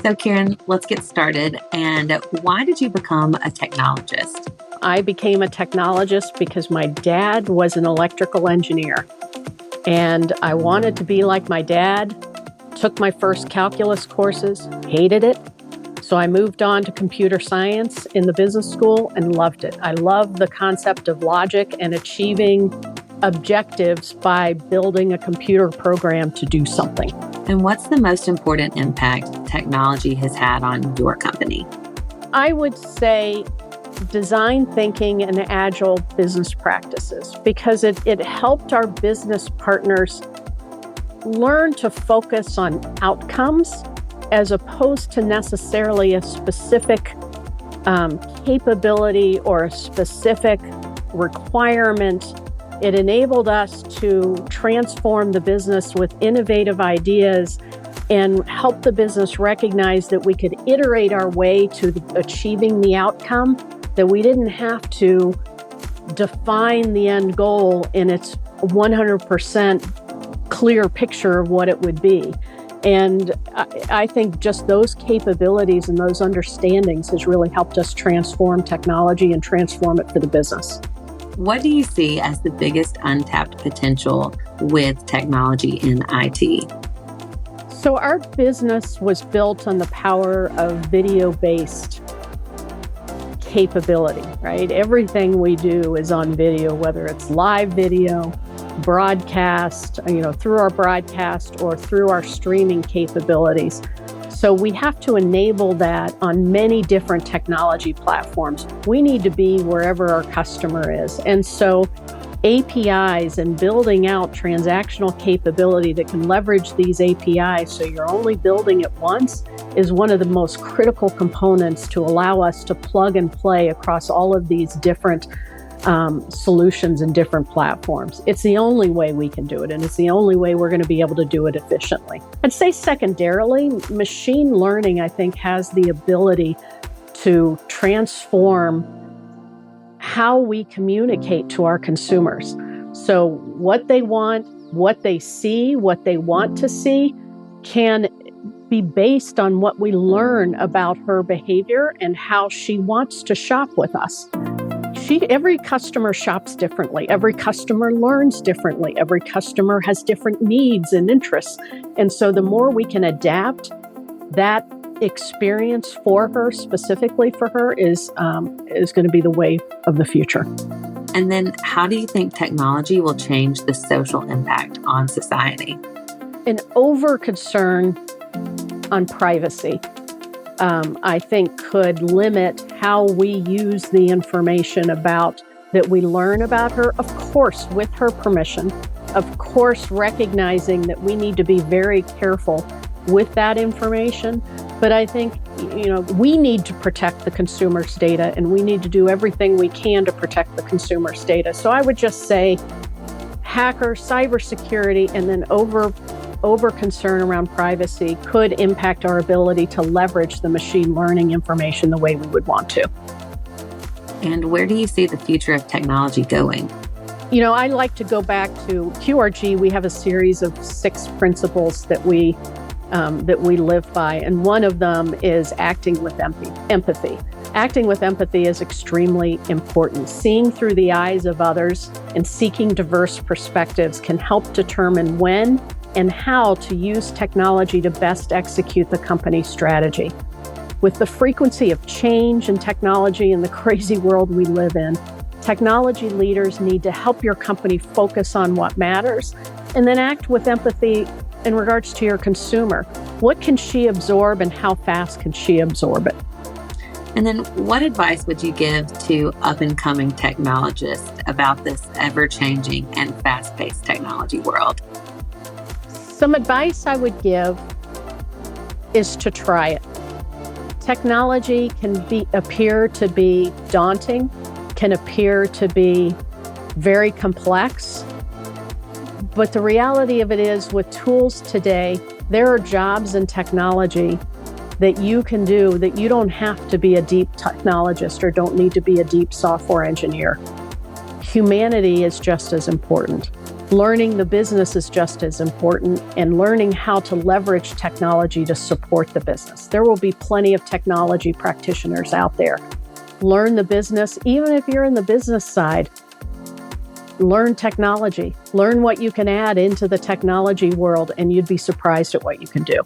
So, Karen, let's get started. And why did you become a technologist? I became a technologist because my dad was an electrical engineer. And I wanted to be like my dad. Took my first calculus courses, hated it. So I moved on to computer science in the business school and loved it. I love the concept of logic and achieving objectives by building a computer program to do something. And what's the most important impact technology has had on your company? I would say design thinking and agile business practices, because it helped our business partners learn to focus on outcomes as opposed to necessarily a specific capability or a specific requirement. It enabled us to transform the business with innovative ideas and help the business recognize that we could iterate our way to achieving the outcome, that we didn't have to define the end goal in its 100% clear picture of what it would be. And I think just those capabilities and those understandings has really helped us transform technology and transform it for the business. What do you see as the biggest untapped potential with technology in IT? So our business was built on the power of video-based capability, right? Everything we do is on video, whether it's live video, broadcast, through our broadcast or through our streaming capabilities. So we have to enable that on many different technology platforms. We need to be wherever our customer is. And so APIs and building out transactional capability that can leverage these APIs so you're only building it once is one of the most critical components to allow us to plug and play across all of these different solutions and different platforms. It's the only way we can do it, and it's the only way we're going to be able to do it efficiently. I'd say secondarily, machine learning, I think, has the ability to transform how we communicate to our consumers. So what they want, what they see, what they want to see can be based on what we learn about her behavior and how she wants to shop with us. Every customer shops differently. Every customer learns differently. Every customer has different needs and interests. And so the more we can adapt that experience for her, specifically for her, is going to be the way of the future. And then how do you think technology will change the social impact on society? An over-concern on privacy, I think, could limit how we use the information that we learn about her, of course, with her permission, of course, recognizing that we need to be very careful with that information. But I think, we need to protect the consumer's data, and we need to do everything we can to protect the consumer's data. So I would just say hackers, cybersecurity, and then over concern around privacy could impact our ability to leverage the machine learning information the way we would want to. And where do you see the future of technology going? I like to go back to QRG. We have a series of 6 principles that we live by, and one of them is acting with empathy. Acting with empathy is extremely important. Seeing through the eyes of others and seeking diverse perspectives can help determine when and how to use technology to best execute the company's strategy. With the frequency of change in technology and the crazy world we live in, technology leaders need to help your company focus on what matters and then act with empathy in regards to your consumer. What can she absorb and how fast can she absorb it? And then what advice would you give to up-and-coming technologists about this ever-changing and fast-paced technology world? Some advice I would give is to try it. Technology can appear to be daunting, can appear to be very complex, but the reality of it is, with tools today, there are jobs in technology that you can do that you don't have to be a deep technologist or don't need to be a deep software engineer. Humanity is just as important. Learning the business is just as important, and learning how to leverage technology to support the business. There will be plenty of technology practitioners out there. Learn the business, even if you're in the business side. Learn technology. Learn what you can add into the technology world, and you'd be surprised at what you can do.